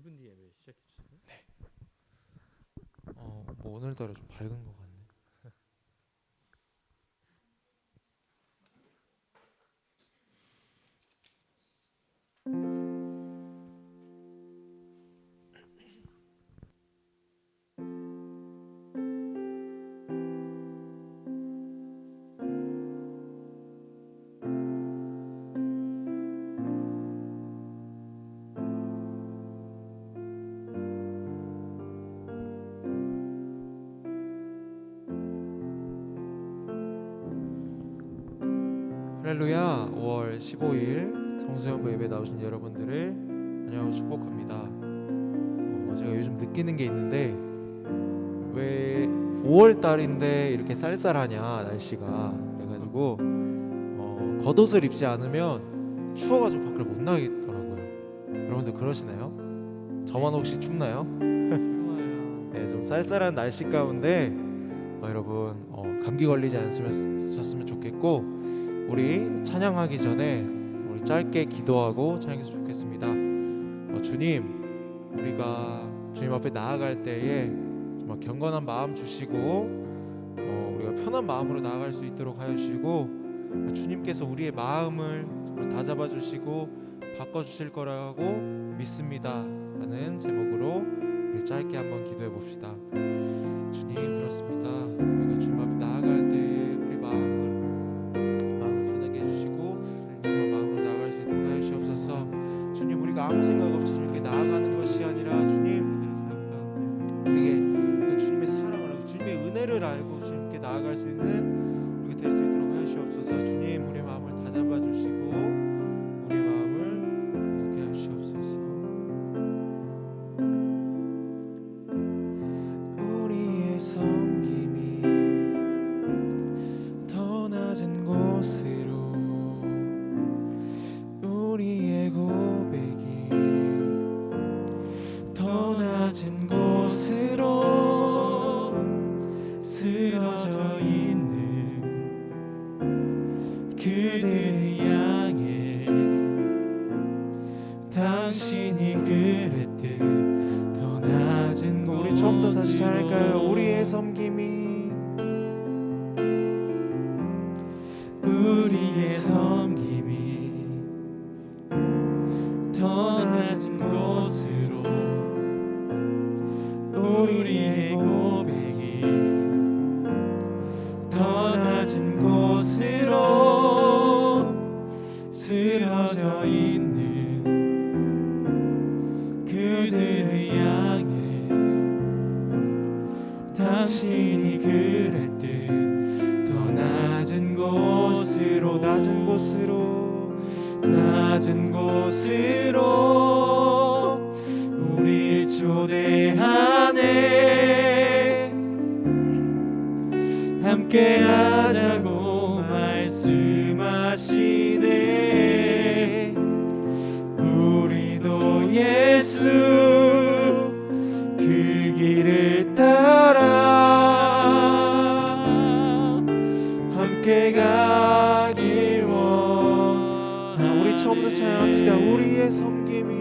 1분 뒤에 예배 시작해 주세요. 뭐 오늘따라 좀 밝은 것 같네. 할렐루야. 5월 15일 성수연부 예배 나오신 여러분들을 환영하고 축복합니다. 제가 요즘 느끼는 게 있는데 왜 5월 달인데 이렇게 쌀쌀하냐 날씨가. 그래가지고 겉옷을 입지 않으면 추워가지고 밖을 못 나가겠더라고요. 여러분들 그러시나요? 저만 혹시 춥나요? 좋아요. 네, 좀 쌀쌀한 날씨 가운데 여러분 감기 걸리지 않으셨으면 좋겠고, 우리 찬양하기 전에 우리 짧게 기도하고 찬양했으면 좋겠습니다. 주님, 우리가 주님 앞에 나아갈 때에 정말 경건한 마음 주시고 우리가 편한 마음으로 나아갈 수 있도록 하여 주시고, 주님께서 우리의 마음을 정말 다잡아 주시고 바꿔 주실 거라고 믿습니다 라는 제목으로 우리 짧게 한번 기도해 봅시다. 주님, 그렇습니다. 우리가 주님 앞에 나아갈 때에 우리 마음을 편하게 해주시고 주님 마음으로 나아갈 수 있도록 하여 주옵소서. 주님, 우리가 아무 생각 없이 주님께 나아가는 것이 아니라 주님, 우리에게 그 주님의 사랑을 알고 주님의 은혜를 알고 주님께 나아갈 수 있는 우리가 될 수 있도록 하여 주옵소서. 주님, 우리의 마음을 다잡아 주시고 우리의 마음을 먹게 하시옵소서. 우리의 섬김이 더 낮은 곳으로, 우리의 고백이 더 낮은 곳으로 쓰러져 있는 그들을 향해 당신이 그랬듯 더 낮은 곳. 우리 처음부터 다시 잘할까요? 우리의 섬김이, 우리의 섬김이 더 낮은 곳으로, 우리의 고백이 더 낮은 곳으로 쓰러져 있는 그들을 향해 당신이 그랬듯 더 낮은 곳으로, 낮은 곳으로, 낮은 곳으로 우릴 초대하네. 함께 하자고 말씀하시네. 우리도 예수 그 길을 따라 함께 가길 원하. 우리 처음부터 찬양합시다. 우리의 섬김이,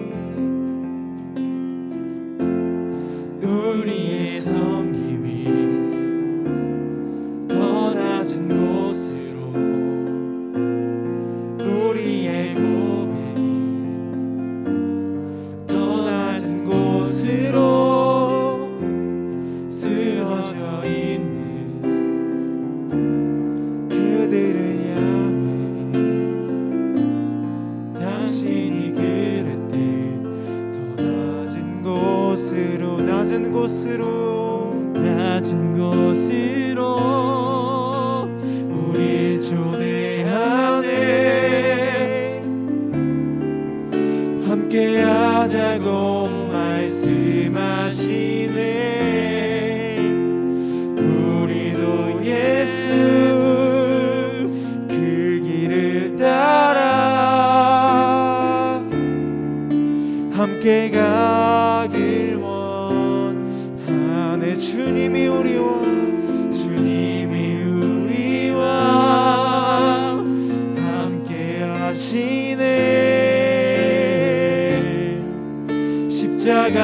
우리의 섬김이 더 낮은 곳으로, 우리의 고백이 더 낮은 곳으로 쓰러져 있는 그들을 향해 당신이 그랬듯 더 낮은 곳으로, 낮은 곳으로, 낮은 곳으로 우릴 초대하네. 함께 하자고 말씀하시네. 우리도 예수 그 길을 따라 함께 가길 원하네. 주님이 우리와, 주님이 우리와 함께 하시네. 십자가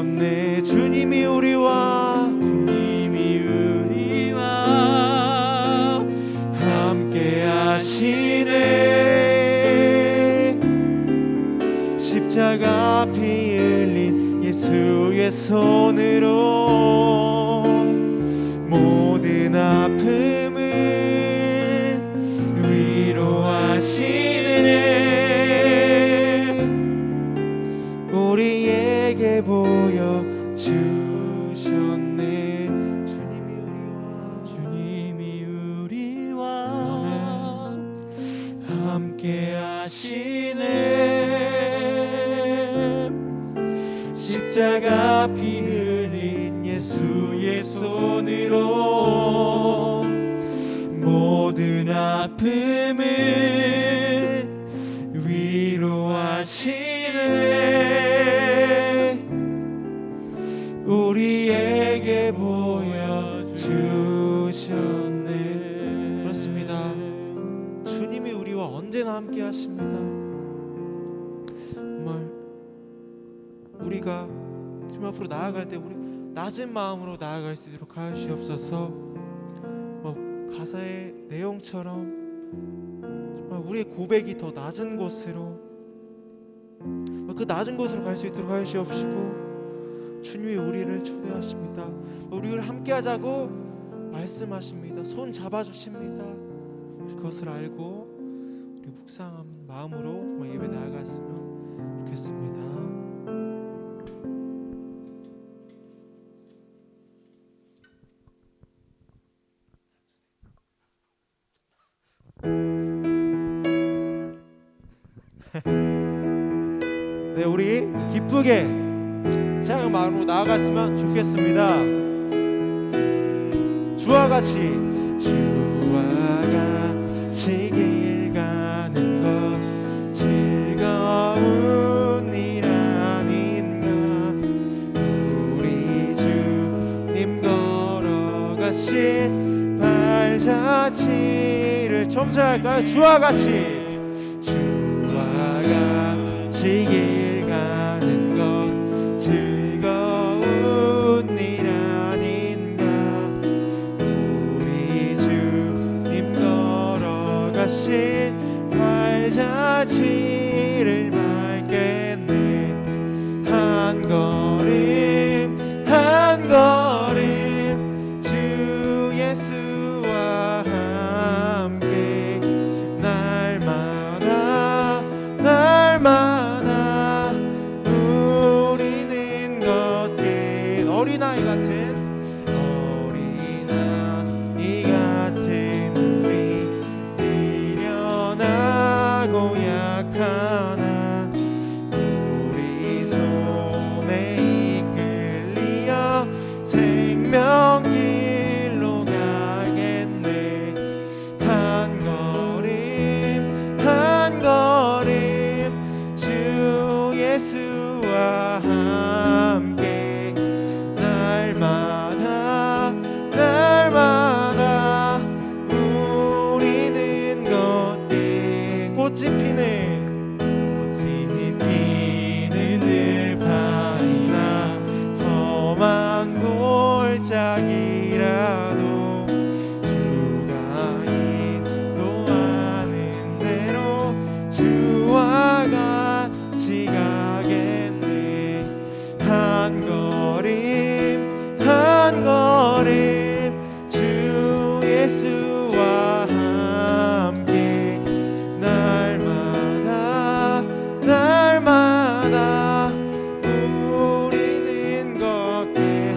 주셨네. 주님이 우리와 함께 하시네. 십자가 피 흘린 예수의 손으로 모든 아픔을 위로하시네. 우리에게 보여주셨네. 주님이 우리와 함께 하시네. 십자가 피 흘린 예수의 손으로 모든 아픔을 위로하시네. 우리에게 보여주셨네. 그렇습니다. 주님이 우리와 언제나 함께 하십니다. 정말 우리가 주님 앞으로 나아갈 때 우리 낮은 마음으로 나아갈 수 있도록 하시옵소서. 가사의 내용처럼 정말 우리의 고백이 더 낮은 곳으로, 그 낮은 곳으로 갈 수 있도록 하시옵시고, 주님이 우리를 초대하십니다. 우리를 함께하자고 말씀하십니다. 손 잡아주십니다. 그것을 알고 우리 묵상한 마음으로 정말 예배 나아갔으면 좋겠습니다. 네, 우리 기쁘게 찬양 마음으로 나아갔으면 좋겠습니다. 주와 같이 길 가는 것 즐거운 일 아닌가. 우리 주님 걸어가신 발자취를 첨찬할까요? 주와 같이 길 가는 것 즐거운 일 아닌가. 우리 주님 걸어가신 발자취를 밟겠네. 한 걸음 한 걸음 주 예수와 함께 날마다 우리는 걷게. 어린아이 같은 우리 미련하고 약하나 우리 손에 이끌리어 생명길로 가겠네. 한 걸음 주 예수와 함께 날마다 우리는 걷게. 꽃이 피는 들판이나 험한 골짜기라도 주가 인도하는 대로 주와 같이 가겠네. 한 걸음 주 예수와 함께 날마다 우리는 걷게.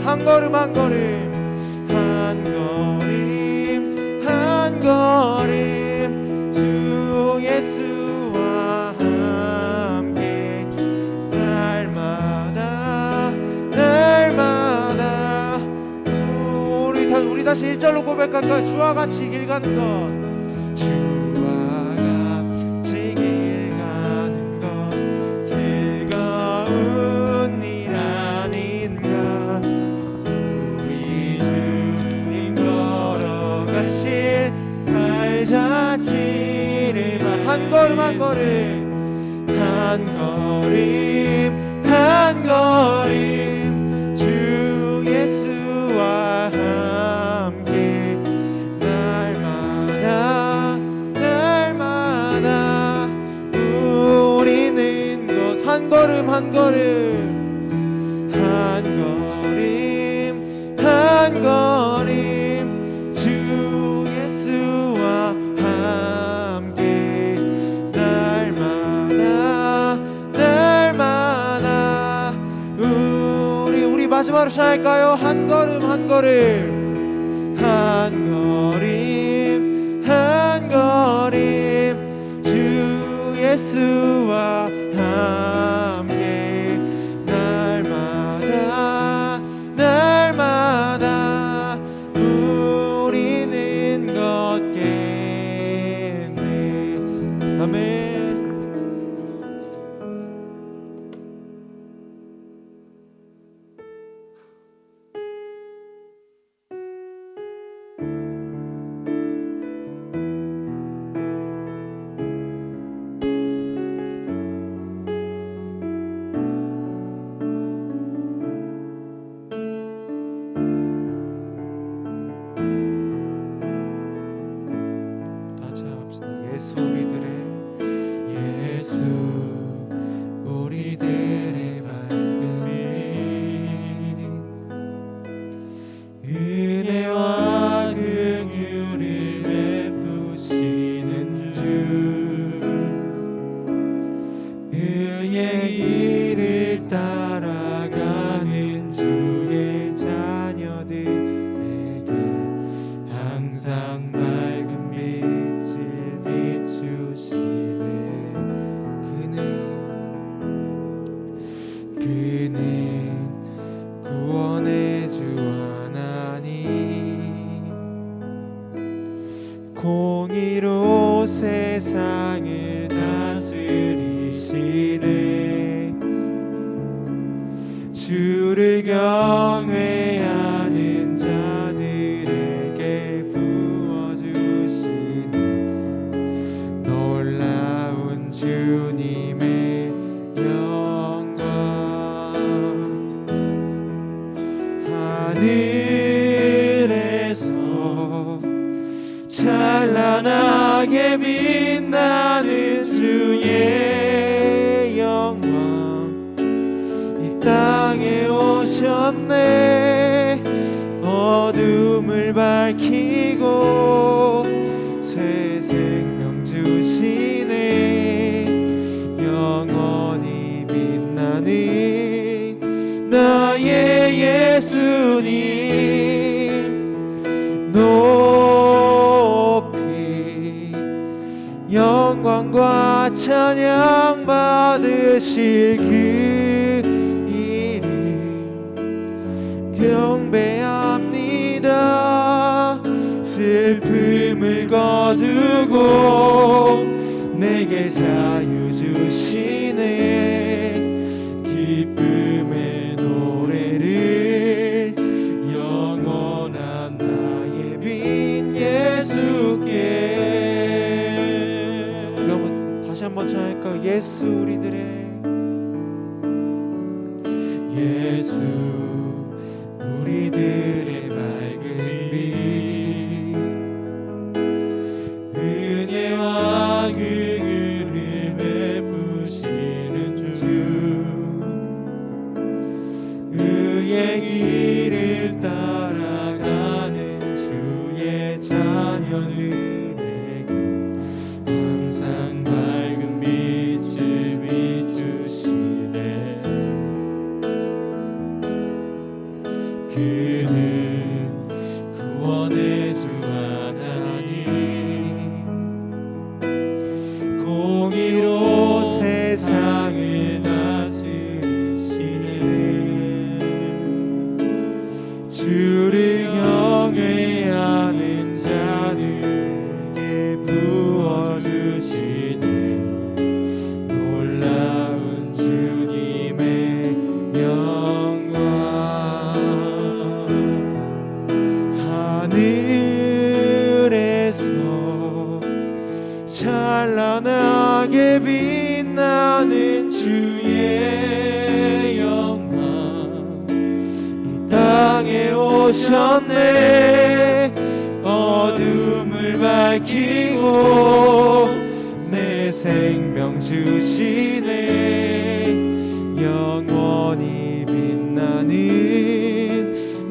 한 걸음 주 예수와 함께 날마다 우리 다시 1절로 고백할까요? 주와 같이 길 가는 것 즐거운 일 아닌가. 우리 주님 걸어가실 발자취를 한 걸음 한 걸음 한 걸음 주 예수와 함께 날마다 우리 마지막으로 시작할까요? 한 걸음 한 걸음 한 걸음 주 예수와 함께 날마다 우리는 걷겠네. 아멘. 예수 우리들의 밝은 빛 은혜와 긍휼을 베푸시는 주 의의 길을 따라가는 주의 자녀들에게 항상 밝은 빛을 비추시네. 그는 구원의 주 하나님 공의로 세상을 다스리시네. 주를 경외하는 자들에게 부어주시는 놀라운 주님의 영광. 하늘에서 찬란하게 빛나는 주의 영광 이 땅에 오셨네. 어둠을 밝히고 새 생명 주시네. 영원히 빛나는 나의 예수님 높이 영광과 찬양 받으실 그 이름 경배합니다. 슬픔을 거두고 내게 자유 주시네. 기쁨의 노래를 영원한 나의 빈 예수께. 여러분 다시 한번 찬양할까요? 예수 우리들의 예수 우리들의 밝은 빛 은혜와 긍휼을 베푸시는 주 의의 길을 따라가는 주의 자녀들에게 항상 밝은 빛을 비추시네. 그는 구원의 주 하나님 공의로 세상을 다스리시네. 주를 경외하는 자들에게 부어주시네. 놀라운 주님의 영광. 하늘에서 찬란하게 빛나는 주의 영광 이 땅에 오셨네. 어둠을 밝히고 내 생명 주시네. 영원히 빛나는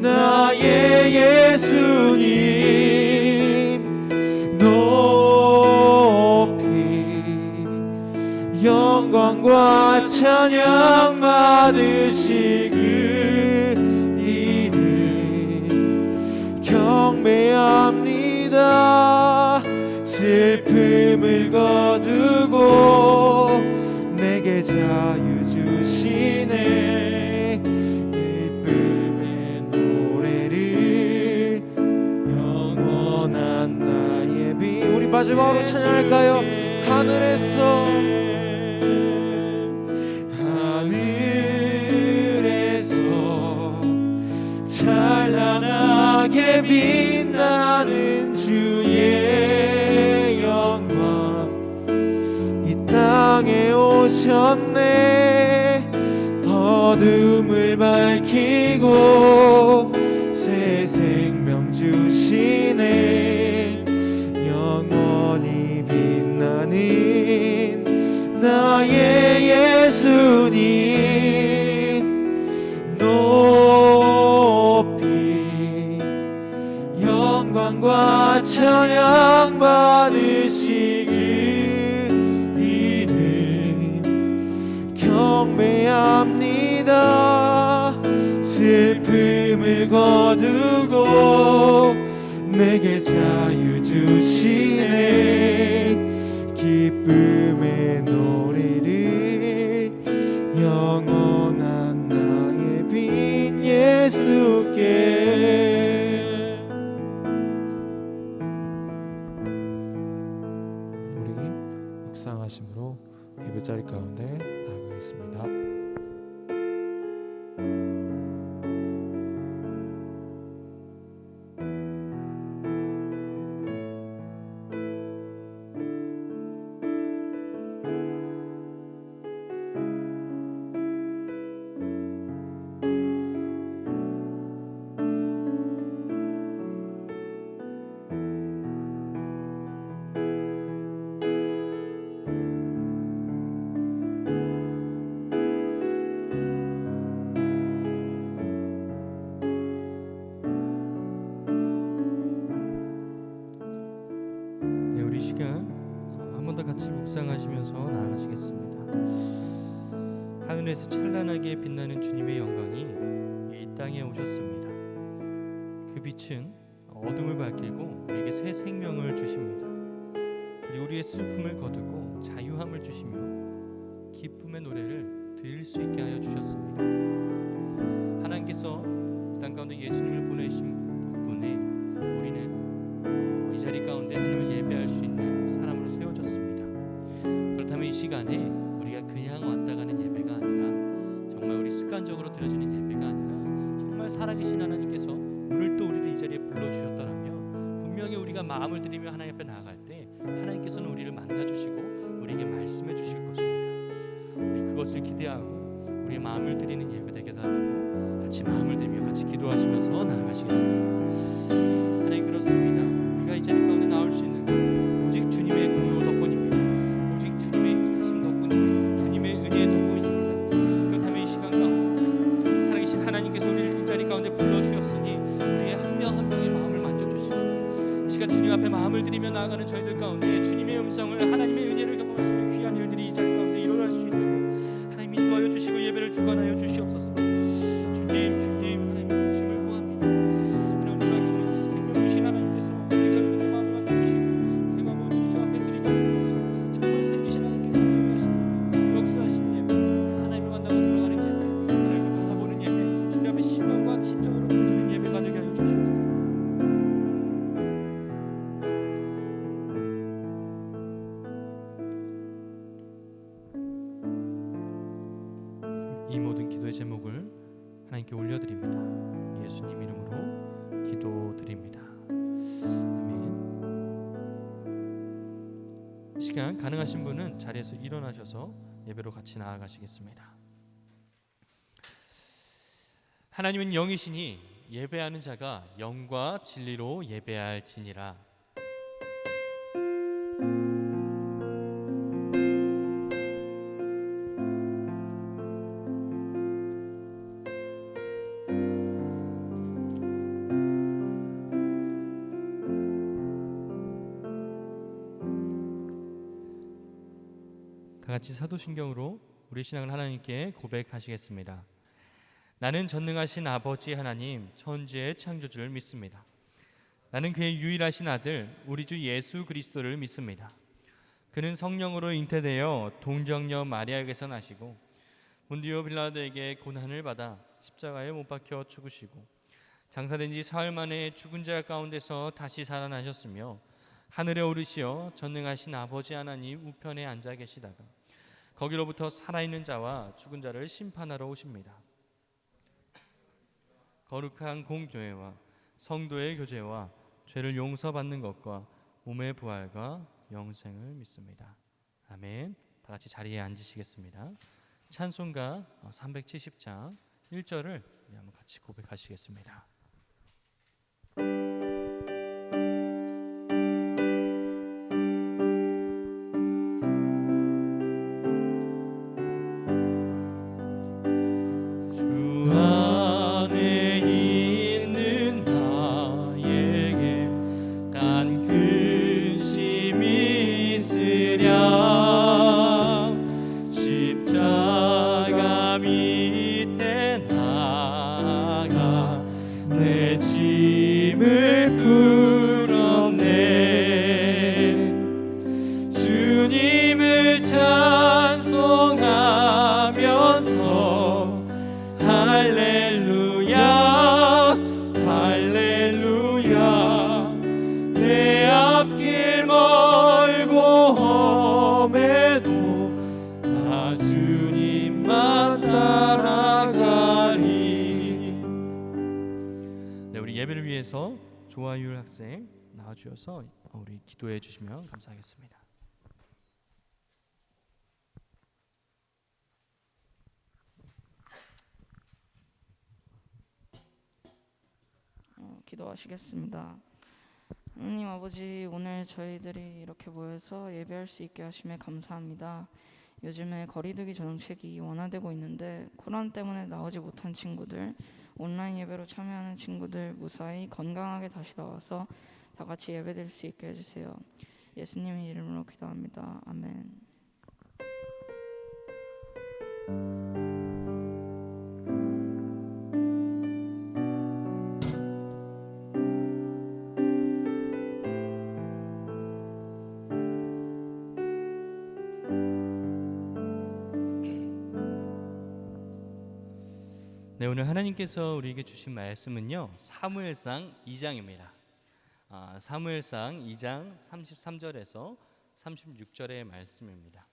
나의 주님 높이 영광과 찬양 받으실 그 이름 경배합니다. 슬픔을 거두고 내게 자유 주시네. 기쁨의 노래를 영원한 나의 빛. 우리 마지막으로 찬양할까요? 하늘에서 찬란하게 빛나는 주의 영광 이 땅에 오셨네. 어둠을 밝히고 새 생명 주시네. 영원히 빛나는 나의 예수님 높이 영광과 찬양 받으실 그 이름 경배합니다. 슬픔을 거두고 내게 자유 주시네. 기쁨의 노래를 영원한 나의 빈 예수께. 우리 묵상하심으로 예배자리 가운데 나아가겠습니다. 우리 시간 한 번 더 같이 묵상하시면서 나아가시겠습니다. 하늘에서 찬란하게 빛나는 주님의 영광이 이 땅에 오셨습니다. 그 빛은 어둠을 밝히고 우리에게 새 생명을 주십니다. 그리고 우리의 슬픔을 거두고 자유함을 주시며 기쁨의 노래를 들을 수 있게 하여 주셨습니다. 하나님께서 이 땅 가운데 예수님을 보내신 덕분에 우리는 이 자리 가운데 하나님을 예배할 수 있는 사람으로 세워졌습니다. 그렇다면 이 시간에 우리가 그냥 왔다 가는 예배가 아니라 정말 우리 습관적으로 드려지는 예배가 아니라 정말 살아계신 하나님께서 오늘 또 우리를 이 자리에 불러주셨더라면 분명히 우리가 마음을 들이며 하나님 앞에 나아갈 때 하나님께서는 우리를 만나주시고 우리에게 말씀해 주실 것입니다. 우리 그것을 기대하고 우리의 마음을 드리는 예배 되게 달라고 같이 마음을 들이며 같이 기도하시면서 나아가시겠습니다. 하나님, 그렇습니다. 우리가 이 자리 가운데 나올 수 있는 것 오직 주님의 공로 덕분입니다. 오직 주님의 인하심 덕분입니다. 주님의 은혜의 덕분입니다. 그렇다면 이 시간 가운데 살아계신 하나님께서 우리를 이 자리 가운데 불러주셨으니 우리의 한 명 한 명의 마음을 만져주시고 이 시간 주님 앞에 마음을 드리며 나아가는 저희들 가운데 주님의 음성을, 하나님의 은혜를 경험하시며 귀한 일들이 이 자리 가운데 일어날 수 있도록 하나님 인도하여 주시고 예배를 주관하여 주시옵소서. 주님 하나님의 중심을 구합니다. 하나님 밝히면서 생명 주신 하나님께서 이 자리에 내 마음을 만져주시고 내 마음을 오직 주 앞에 드리게 해주옵소서. 정말 살리신 하나님께서 예배하시고 역사하시는 예배, 그 하나님을 만나고 돌아가는 예배, 하나님을 바라보는 예배, 주님 앞에 신령과 진정으로 부르짖는 예배가 되게 하여 주시옵소서. 이 모든 기도의 제목을 하나님께 올려드립니다. 예수님 이름으로 기도드립니다. 아멘. 시간 가능하신 분은 자리에서 일어나셔서 예배로 같이 나아가시겠습니다. 하나님은 영이시니 예배하는 자가 영과 진리로 예배할지니라. 같이 사도신경으로 우리 신앙을 하나님께 고백하시겠습니다. 나는 전능하신 아버지 하나님 천지의 창조주를 믿습니다. 나는 그의 유일하신 아들 우리 주 예수 그리스도를 믿습니다. 그는 성령으로 잉태되어 동정녀 마리아에게서 나시고 본디오 빌라도에게 고난을 받아 십자가에 못 박혀 죽으시고 장사된 지 사흘 만에 죽은 자 가운데서 다시 살아나셨으며 하늘에 오르시어 전능하신 아버지 하나님 우편에 앉아 계시다가 거기로부터 살아있는 자와 죽은 자를 심판하러 오십니다. 거룩한 공교회와 성도의 교제와 죄를 용서받는 것과 몸의 부활과 영생을 믿습니다. 아멘. 다 같이 자리에 앉으시겠습니다. 찬송가 370장 1절을 우리 한번 같이 고백하시겠습니다. 주 안에 있는 나에게 간 근심이 있으랴 십자가 밑에 나가 내 짐을 풀었네. 주님을 찬송하면서 할렐루야 할렐루야 내 앞길 멀고 험해도 나 주님만 따라가리. 네, 우리 예배를 위해서 조아율 학생 나와주셔서 우리 기도해 주시면 감사하겠습니다. 기도하시겠습니다. 하나님 아버지, 오늘 저희들이 이렇게 모여서 예배할 수 있게 하심에 감사합니다. 요즘에 거리두기 정책이 완화되고 있는데 코로나 때문에 나오지 못한 친구들, 온라인 예배로 참여하는 친구들 무사히 건강하게 다시 나와서 다 같이 예배드릴 수 있게 해주세요. 예수님의 이름으로 기도합니다. 아멘. 네, 오늘 하나님께서 우리에게 주신 말씀은요 사무엘상 2장입니다. 사무엘상 2장 33절에서 36절의 말씀입니다.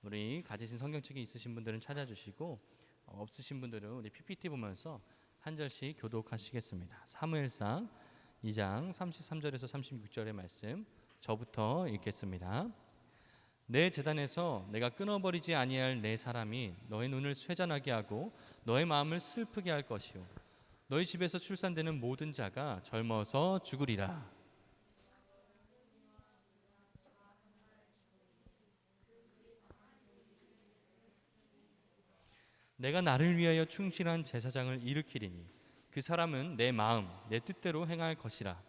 우리 가지신 성경책이 있으신 분들은 찾아주시고 없으신 분들은 우리 PPT 보면서 한 절씩 교독하시겠습니다. 사무엘상 2장 33절에서 36절의 말씀 저부터 읽겠습니다. 내 제단에서 내가 끊어버리지 아니할 내 사람이 너의 눈을 쇠잔하게 하고 너의 마음을 슬프게 할 것이요 너희 집에서 출산되는 모든 자가 젊어서 죽으리라. 내가 나를 위하여 충실한 제사장을 일으키리니 그 사람은 내 마음 내 뜻대로 행할 것이라.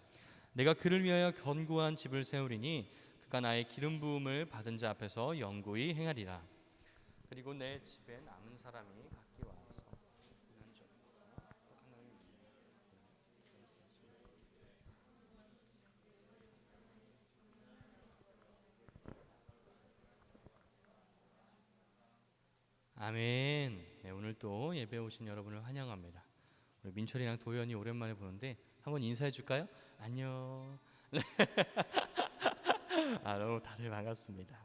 내가 그를 위하여 견고한 집을 세우리니 그가 나의 기름 부음을 받은 자 앞에서 영구히 행하리라. 그리고 내 집에 남은 사람이 각기 와서 아멘. 네, 오늘 또 예배 오신 여러분을 환영합니다. 우리 민철이랑 도현이 오랜만에 보는데 한번 인사해 줄까요? 안녕. 너무 다들 반갑습니다.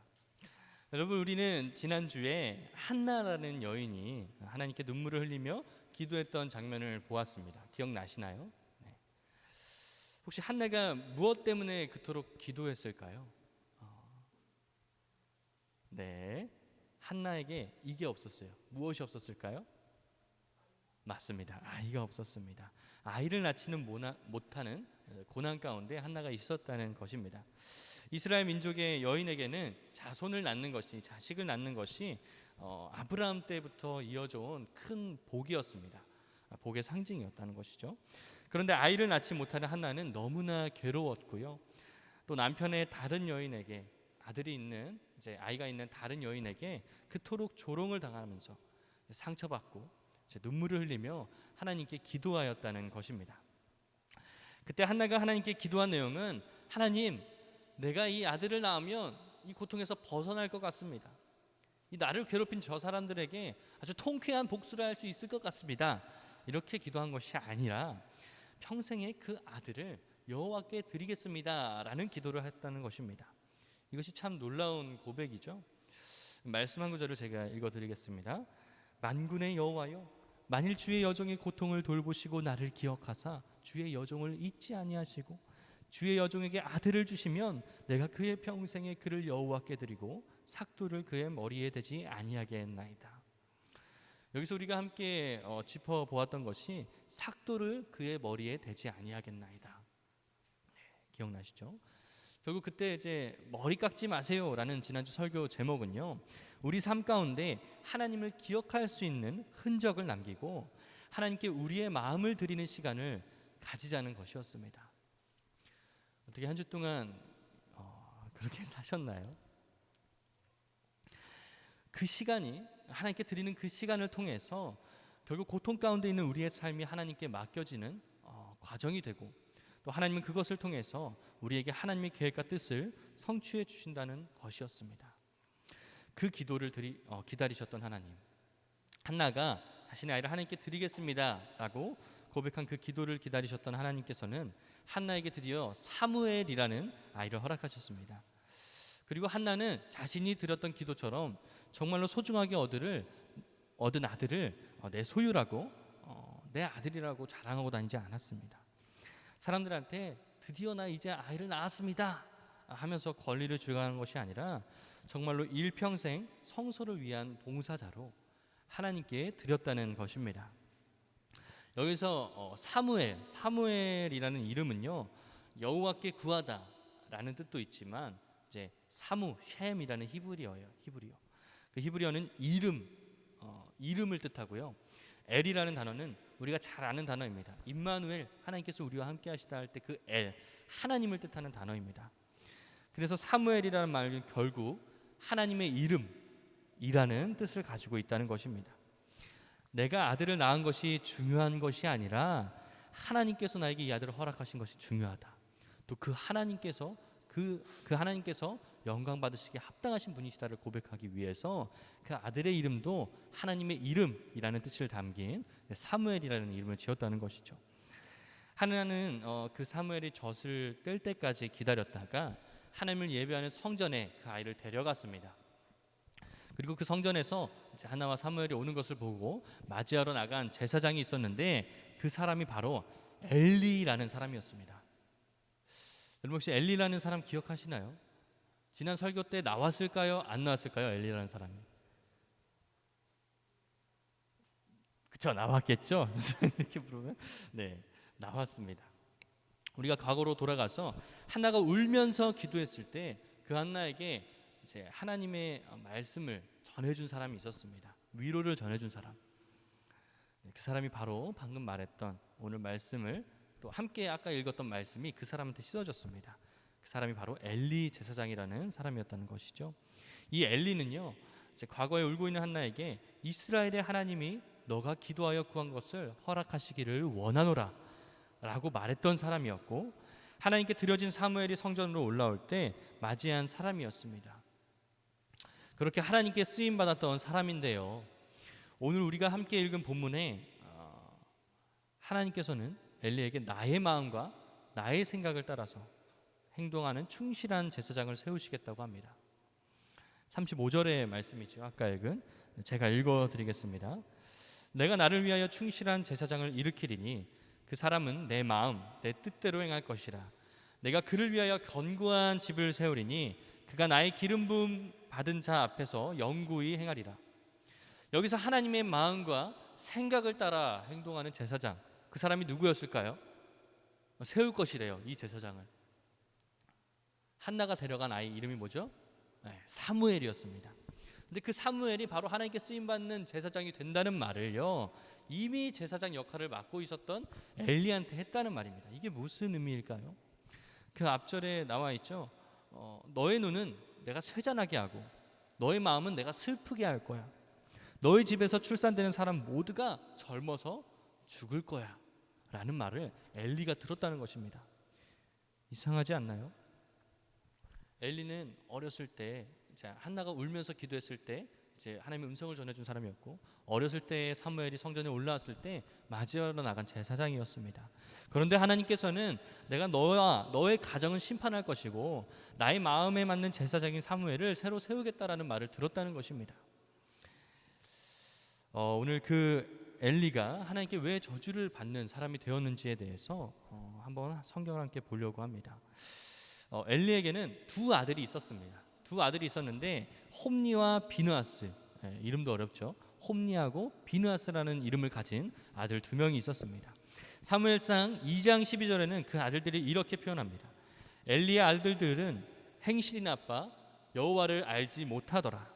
여러분, 우리는 지난주에 한나라는 여인이 하나님께 눈물을 흘리며 기도했던 장면을 보았습니다. 기억나시나요? 네. 혹시 한나가 무엇 때문에 그토록 기도했을까요? 네, 한나에게 이게 없었어요. 무엇이 없었을까요? 맞습니다. 아이가 없었습니다. 아이를 낳지는 못하는 고난 가운데 한나가 있었다는 것입니다. 이스라엘 민족의 여인에게는 자손을 낳는 것이, 자식을 낳는 것이 아브라함 때부터 이어져 온 큰 복이었습니다. 복의 상징이었다는 것이죠. 그런데 아이를 낳지 못하는 한나는 너무나 괴로웠고요. 또 남편의 다른 여인에게 아들이 있는 이제 아이가 있는 다른 여인에게 그토록 조롱을 당하면서 상처받고 이제 눈물을 흘리며 하나님께 기도하였다는 것입니다. 그때 한나가 하나님께 기도한 내용은 하나님, 내가 이 아들을 낳으면 이 고통에서 벗어날 것 같습니다. 이 나를 괴롭힌 저 사람들에게 아주 통쾌한 복수를 할 수 있을 것 같습니다. 이렇게 기도한 것이 아니라 평생에 그 아들을 여호와께 드리겠습니다라는 기도를 했다는 것입니다. 이것이 참 놀라운 고백이죠. 말씀 한 구절을 제가 읽어드리겠습니다. 만군의 여호와여, 만일 주의 여종의 고통을 돌보시고 나를 기억하사 주의 여종을 잊지 아니하시고 주의 여종에게 아들을 주시면 내가 그의 평생에 그를 여호와께 드리고 삭도를 그의 머리에 대지 아니하겠나이다. 여기서 우리가 함께 짚어보았던 것이 삭도를 그의 머리에 대지 아니하겠나이다. 기억나시죠? 결국 그때 이제 머리 깎지 마세요라는 지난주 설교 제목은요, 우리 삶 가운데 하나님을 기억할 수 있는 흔적을 남기고 하나님께 우리의 마음을 드리는 시간을 가지자는 것이었습니다. 어떻게 한 주 동안 그렇게 사셨나요? 그 시간이 하나님께 드리는 그 시간을 통해서 결국 고통 가운데 있는 우리의 삶이 하나님께 맡겨지는 과정이 되고, 또 하나님은 그것을 통해서 우리에게 하나님의 계획과 뜻을 성취해 주신다는 것이었습니다. 그 기도를 기다리셨던 하나님, 한나가 자신의 아이를 하나님께 드리겠습니다라고 고백한 그 기도를 기다리셨던 하나님께서는 한나에게 드디어 사무엘이라는 아이를 허락하셨습니다. 그리고 한나는 자신이 드렸던 기도처럼 정말로 소중하게 얻은 아들을 내 소유라고 내 아들이라고 자랑하고 다니지 않았습니다. 사람들한테 드디어 나 이제 아이를 낳았습니다 하면서 권리를 주장하는 것이 아니라 정말로 일평생 성소를 위한 봉사자로 하나님께 드렸다는 것입니다. 여기서 사무엘이라는 이름은요, 여호와께 구하다라는 뜻도 있지만 이제 셈이라는 히브리어예요. 그 히브리어는 이름을 뜻하고요. 엘이라는 단어는 우리가 잘 아는 단어입니다. 임마누엘, 하나님께서 우리와 함께 하시다 할 때 그 엘, 하나님을 뜻하는 단어입니다. 그래서 사무엘이라는 말은 결국 하나님의 이름이라는 뜻을 가지고 있다는 것입니다. 내가 아들을 낳은 것이 중요한 것이 아니라 하나님께서 나에게 이 아들을 허락하신 것이 중요하다. 또 그 하나님께서 영광 받으시기에 합당하신 분이시다를 고백하기 위해서 그 아들의 이름도 하나님의 이름이라는 뜻을 담긴 사무엘이라는 이름을 지었다는 것이죠. 하나는 그 사무엘이 젖을 뗄 때까지 기다렸다가 하나님을 예배하는 성전에 그 아이를 데려갔습니다. 그리고 그 성전에서 이제 하나와 사무엘이 오는 것을 보고 맞이하러 나간 제사장이 있었는데 그 사람이 바로 엘리라는 사람이었습니다. 여러분 혹시 엘리라는 사람 기억하시나요? 지난 설교 때 나왔을까요? 안 나왔을까요? 엘리라는 사람이. 그쵸, 나왔겠죠? 이렇게 부르면 네, 나왔습니다. 우리가 과거로 돌아가서 한나가 울면서 기도했을 때 그 한나에게 이제 하나님의 말씀을 전해준 사람이 있었습니다. 위로를 전해준 사람. 그 사람이 바로 방금 말했던 오늘 말씀을 또 함께 아까 읽었던 말씀이 그 사람한테 씻어졌습니다. 그 사람이 바로 엘리 제사장이라는 사람이었다는 것이죠. 이 엘리는요, 이제 과거에 울고 있는 한나에게 이스라엘의 하나님이 너가 기도하여 구한 것을 허락하시기를 원하노라 라고 말했던 사람이었고, 하나님께 드려진 사무엘이 성전으로 올라올 때 맞이한 사람이었습니다. 그렇게 하나님께 쓰임 받았던 사람인데요, 오늘 우리가 함께 읽은 본문에 하나님께서는 엘리에게 나의 마음과 나의 생각을 따라서 행동하는 충실한 제사장을 세우시겠다고 합니다. 35절의 말씀이죠. 아까 읽은, 제가 읽어드리겠습니다. 내가 나를 위하여 충실한 제사장을 일으키리니 그 사람은 내 마음 내 뜻대로 행할 것이라. 내가 그를 위하여 견고한 집을 세우리니 그가 나의 기름 부음 받은 자 앞에서 영구히 행하리라. 여기서 하나님의 마음과 생각을 따라 행동하는 제사장, 그 사람이 누구였을까요? 세울 것이래요. 이 제사장을. 한나가 데려간 아이 이름이 뭐죠? 사무엘이었습니다. 근데 그 사무엘이 바로 하나님께 쓰임받는 제사장이 된다는 말을요, 이미 제사장 역할을 맡고 있었던 엘리한테 했다는 말입니다. 이게 무슨 의미일까요? 그 앞절에 나와 있죠. 너의 눈은 내가 쇠잔하게 하고 너의 마음은 내가 슬프게 할 거야. 너희 집에서 출산되는 사람 모두가 젊어서 죽을 거야 라는 말을 엘리가 들었다는 것입니다. 이상하지 않나요? 엘리는 어렸을 때 이제 한나가 울면서 기도했을 때 이제 하나님의 음성을 전해준 사람이었고, 어렸을 때 사무엘이 성전에 올라왔을 때 맞이하러 나간 제사장이었습니다. 그런데 하나님께서는 내가 너와 너의 가정은 심판할 것이고 나의 마음에 맞는 제사장인 사무엘을 새로 세우겠다라는 말을 들었다는 것입니다. 오늘 그 엘리가 하나님께 왜 저주를 받는 사람이 되었는지에 대해서 한번 성경을 함께 보려고 합니다. 엘리에게는 두 아들이 있었습니다. 두 아들이 있었는데 홈니와 비느하스, 이름도 어렵죠. 홈니하고 비느하스라는 이름을 가진 아들 두 명이 있었습니다. 사무엘상 2장 12절에는 그 아들들이 이렇게 표현합니다. 엘리의 아들들은 행실이 나빠 여호와를 알지 못하더라.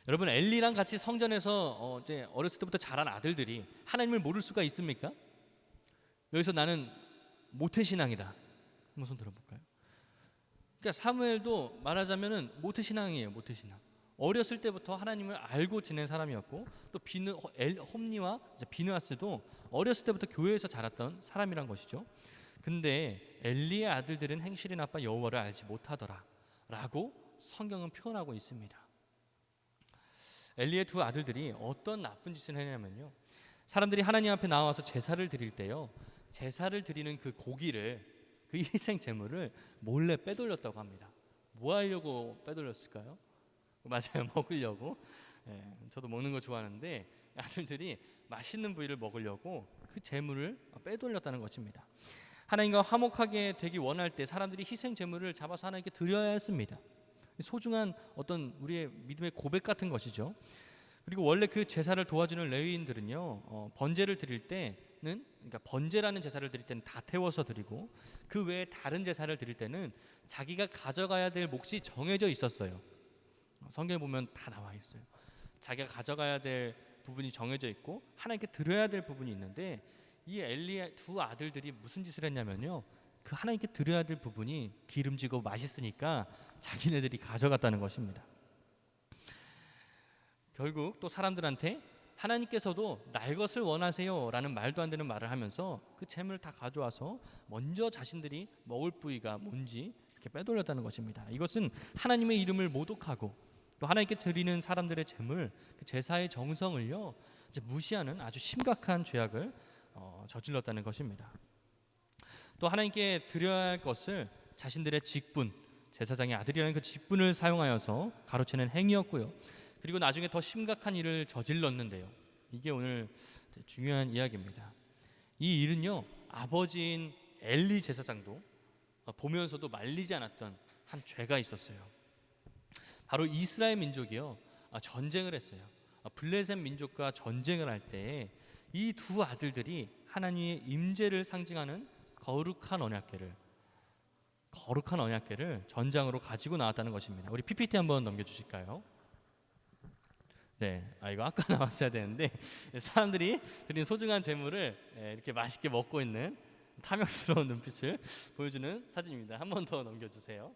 여러분, 엘리랑 같이 성전에서 이제 어렸을 때부터 자란 아들들이 하나님을 모를 수가 있습니까? 여기서 나는 모태신앙이다. 한번 손 들어볼까요? 그러니까 사무엘도 말하자면은 모태신앙이에요. 모태신앙. 어렸을 때부터 하나님을 알고 지낸 사람이었고, 또 홈니와 비느하스도 어렸을 때부터 교회에서 자랐던 사람이란 것이죠. 근데 엘리의 아들들은 행실이 나빠 여호와를 알지 못하더라 라고 성경은 표현하고 있습니다. 엘리의 두 아들들이 어떤 나쁜 짓을 했냐면요, 사람들이 하나님 앞에 나와서 제사를 드릴 때요, 제사를 드리는 그 고기를, 그 희생 제물을 몰래 빼돌렸다고 합니다. 뭐 하려고 빼돌렸을까요? 맞아요, 먹으려고. 저도 먹는 거 좋아하는데 아들들이 맛있는 부위를 먹으려고 그 제물을 빼돌렸다는 것입니다. 하나님과 화목하게 되기 원할 때 사람들이 희생 제물을 잡아서 하나님께 드려야 했습니다. 소중한 어떤 우리의 믿음의 고백 같은 것이죠. 그리고 원래 그 제사를 도와주는 레위인들은요, 번제를 드릴 때는, 그러니까 번제라는 제사를 드릴 때는 다 태워서 드리고, 그 외에 다른 제사를 드릴 때는 자기가 가져가야 될 몫이 정해져 있었어요. 성경에 보면 다 나와 있어요. 자기가 가져가야 될 부분이 정해져 있고 하나님께 드려야 될 부분이 있는데, 이 엘리의 두 아들들이 무슨 짓을 했냐면요, 그 하나님께 드려야 될 부분이 기름지고 맛있으니까 자기네들이 가져갔다는 것입니다. 결국 또 사람들한테 하나님께서도 날 것을 원하세요 라는 말도 안 되는 말을 하면서 그 재물을 다 가져와서 먼저 자신들이 먹을 부위가 뭔지 이렇게 빼돌렸다는 것입니다. 이것은 하나님의 이름을 모독하고 또 하나님께 드리는 사람들의 재물, 그 제사의 정성을요 이제 무시하는 아주 심각한 죄악을 저질렀다는 것입니다. 또 하나님께 드려야 할 것을 자신들의 직분, 제사장의 아들이라는 그 직분을 사용하여서 가로채는 행위였고요. 그리고 나중에 더 심각한 일을 저질렀는데요, 이게 오늘 중요한 이야기입니다. 이 일은요, 아버지인 엘리 제사장도 보면서도 말리지 않았던 한 죄가 있었어요. 바로 이스라엘 민족이요, 전쟁을 했어요. 블레셋 민족과 전쟁을 할 때 이 두 아들들이 하나님의 임재를 상징하는 거룩한 언약궤를 전장으로 가지고 나왔다는 것입니다. 우리 PPT 한번 넘겨주실까요? 네, 이거 아까 나왔어야 되는데 사람들이 드린 소중한 재물을 이렇게 맛있게 먹고 있는 탐욕스러운 눈빛을 보여주는 사진입니다. 한 번 더 넘겨주세요.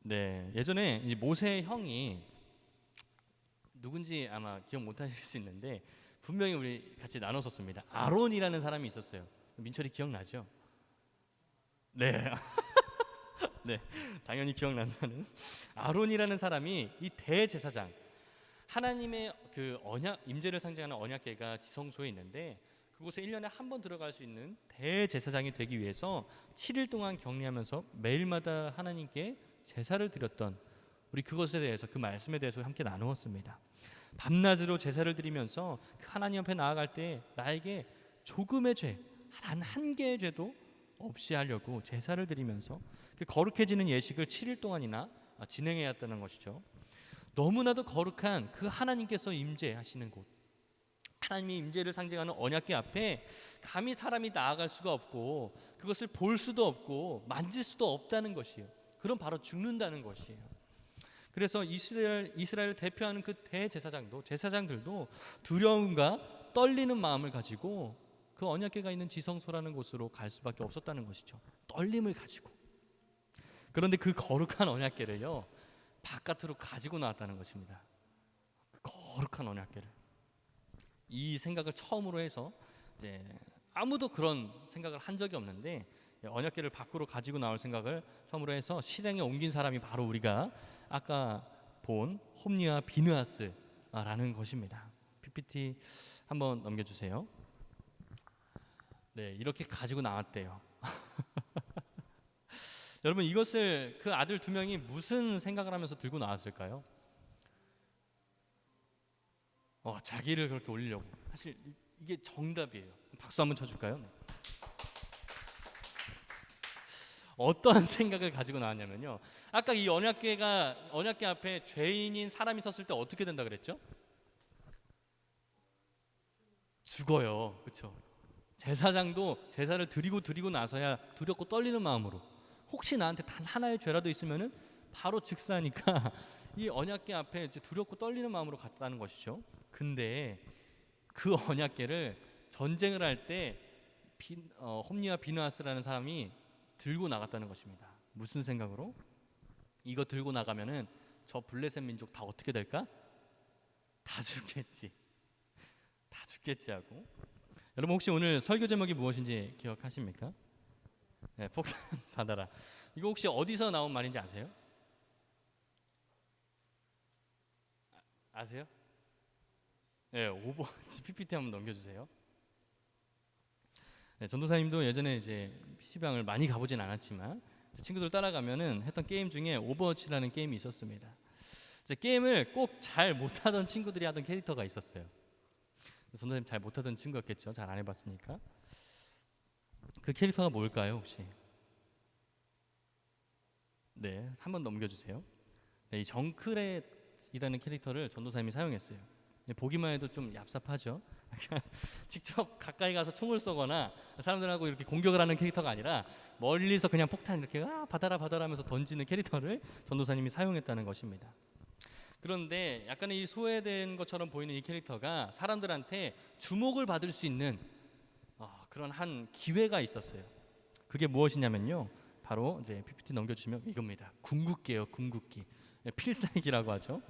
네, 예전에 이 모세의 형이 누군지 아마 기억 못하실 수 있는데 분명히 우리 같이 나눴었습니다. 아론이라는 사람이 있었어요. 민철이 기억나죠? 네. 네, 당연히 기억난다는 아론이라는 사람이 이 대제사장, 하나님의 그 언약 임재를 상징하는 언약궤가 지성소에 있는데 그곳에 1년에 한 번 들어갈 수 있는 대제사장이 되기 위해서 7일 동안 격리하면서 매일마다 하나님께 제사를 드렸던, 우리 그것에 대해서, 그 말씀에 대해서 함께 나누었습니다. 밤낮으로 제사를 드리면서 그 하나님 앞에 나아갈 때 나에게 조금의 죄, 단 한 개의 죄도 없이 하려고 제사를 드리면서 그 거룩해지는 예식을 7일 동안이나 진행해야 했다는 것이죠. 너무나도 거룩한 그 하나님께서 임재하시는 곳, 하나님의 임재를 상징하는 언약궤 앞에 감히 사람이 나아갈 수가 없고 그것을 볼 수도 없고 만질 수도 없다는 것이에요. 그럼 바로 죽는다는 것이에요. 그래서 이스라엘을 대표하는 그 제사장들도 두려움과 떨리는 마음을 가지고 그 언약궤가 있는 지성소라는 곳으로 갈 수밖에 없었다는 것이죠. 떨림을 가지고. 그런데 그 거룩한 언약궤를요 바깥으로 가지고 나왔다는 것입니다. 그 거룩한 언약궤를. 이 생각을 처음으로 해서 이제 아무도 그런 생각을 한 적이 없는데 언약궤를 밖으로 가지고 나올 생각을 처음으로 해서 실행에 옮긴 사람이 바로 우리가 아까 본 홈리와 비느하스라는 것입니다. PPT 한번 넘겨주세요. 네, 이렇게 가지고 나왔대요. 여러분, 이것을 그 아들 두 명이 무슨 생각을 하면서 들고 나왔을까요? 자기를 그렇게 올리려고. 사실 이게 정답이에요. 박수 한번 쳐줄까요? 네. 어떤 생각을 가지고 나왔냐면요, 아까 이 언약궤 앞에 죄인인 사람이 섰을 때 어떻게 된다 그랬죠? 죽어요. 그렇죠? 제사장도 제사를 드리고 나서야 두렵고 떨리는 마음으로, 혹시 나한테 단 하나의 죄라도 있으면은 바로 즉사니까 이 언약궤 앞에 이제 두렵고 떨리는 마음으로 갔다는 것이죠. 근데 그 언약궤를 전쟁을 할 때 홈리와 비느하스라는 사람이 들고 나갔다는 것입니다. 무슨 생각으로? 이거 들고 나가면은 저 블레셋 민족 다 어떻게 될까? 다 죽겠지. 다 죽겠지 하고. 여러분, 혹시 오늘 설교 제목이 무엇인지 기억하십니까? 네, 폭탄 받아라. 이거 혹시 어디서 나온 말인지 아세요? 아세요? 네, 오버워치 PPT 한번 넘겨주세요. 네, 전도사님도 예전에 이제 PC방을 많이 가보진 않았지만 친구들 따라가면은 했던 게임 중에 오버워치라는 게임이 있었습니다. 이제 게임을 꼭 잘 못하던 친구들이 하던 캐릭터가 있었어요. 전도사님 잘 못하던 친구였겠죠. 잘 안 해봤으니까. 그 캐릭터가 뭘까요, 혹시? 네, 한번 넘겨주세요. 네, 이 정크렛이라는 캐릭터를 전도사님이 사용했어요. 보기만 해도 좀 얍삽하죠. 직접 가까이 가서 총을 쏘거나 사람들하고 이렇게 공격을 하는 캐릭터가 아니라 멀리서 그냥 폭탄 이렇게 받아라 하면서 던지는 캐릭터를 전도사님이 사용했다는 것입니다. 그런데 약간 이 소외된 것처럼 보이는 이 캐릭터가 사람들한테 주목을 받을 수 있는 그런 한 기회가 있었어요. 그게 무엇이냐면요, 바로 이제 PPT 넘겨주시면 이겁니다. 궁극기예요. 궁극기. 필살기라고 하죠.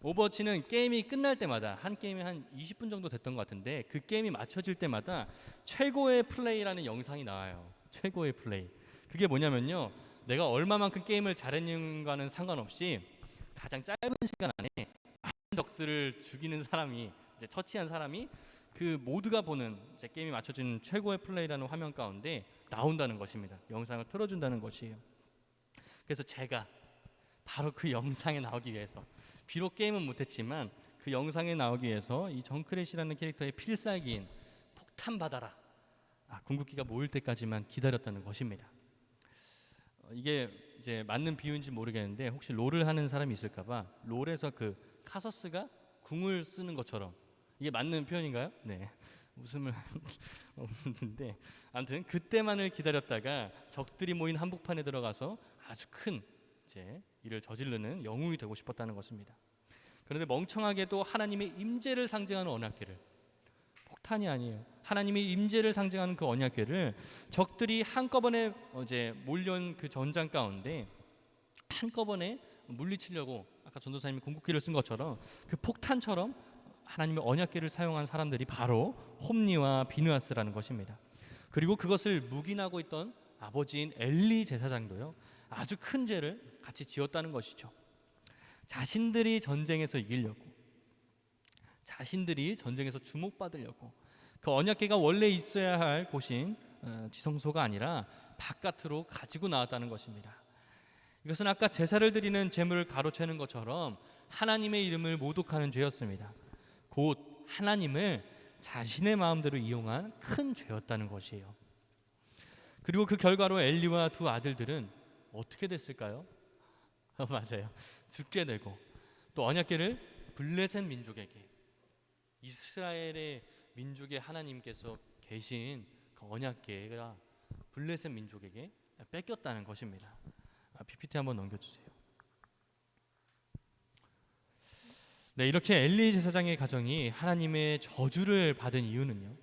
오버워치는 게임이 끝날 때마다, 한 게임이 한 20분 정도 됐던 것 같은데, 그 게임이 맞춰질 때마다 최고의 플레이라는 영상이 나와요. 최고의 플레이. 그게 뭐냐면요, 내가 얼마만큼 게임을 잘했는가는 상관없이 가장 짧은 시간 안에 많은 적들을 죽이는 사람이, 이제 처치한 사람이 그 모두가 보는 이제 게임이 맞춰진 최고의 플레이라는 화면 가운데 나온다는 것입니다. 영상을 틀어준다는 것이에요. 그래서 제가 바로 그 영상에 나오기 위해서, 비록 게임은 못했지만 그 영상에 나오기 위해서 이 정크렛이라는 캐릭터의 필살기인 폭탄 받아라, 궁극기가 모일 때까지만 기다렸다는 것입니다. 이게 이제 맞는 비유인지 모르겠는데, 혹시 롤을 하는 사람이 있을까봐 롤에서 그 카서스가 궁을 쓰는 것처럼, 이게 맞는 표현인가요? 네, 웃음을 없는데 아무튼 그때만을 기다렸다가 적들이 모인 한복판에 들어가서 아주 큰 이제 일을 저지르는 영웅이 되고 싶었다는 것입니다. 그런데 멍청하게도 하나님의 임재를 상징하는 언약궤를, 폭탄이 아니에요, 하나님의 임재를 상징하는 그 언약궤를 적들이 한꺼번에 이제 몰려온 그 전장 가운데 한꺼번에 물리치려고, 아까 전도사님이 궁극기를 쓴 것처럼 그 폭탄처럼 하나님의 언약궤를 사용한 사람들이 바로 홈리와 비느하스라는 것입니다. 그리고 그것을 묵인하고 있던 아버지인 엘리 제사장도요, 아주 큰 죄를 같이 지었다는 것이죠. 자신들이 전쟁에서 이기려고, 자신들이 전쟁에서 주목받으려고 그 언약궤가 원래 있어야 할 곳인 지성소가 아니라 바깥으로 가지고 나왔다는 것입니다. 이것은 아까 제사를 드리는 제물을 가로채는 것처럼 하나님의 이름을 모독하는 죄였습니다. 곧 하나님을 자신의 마음대로 이용한 큰 죄였다는 것이에요. 그리고 그 결과로 엘리와 두 아들들은 어떻게 됐을까요? 맞아요, 죽게 되고, 또 언약궤를 블레셋 민족에게, 이스라엘의 민족의 하나님께서 계신 그 언약궤가 블레셋 민족에게 뺏겼다는 것입니다. PPT 한번 넘겨주세요. 네, 이렇게 엘리 제사장의 가정이 하나님의 저주를 받은 이유는요,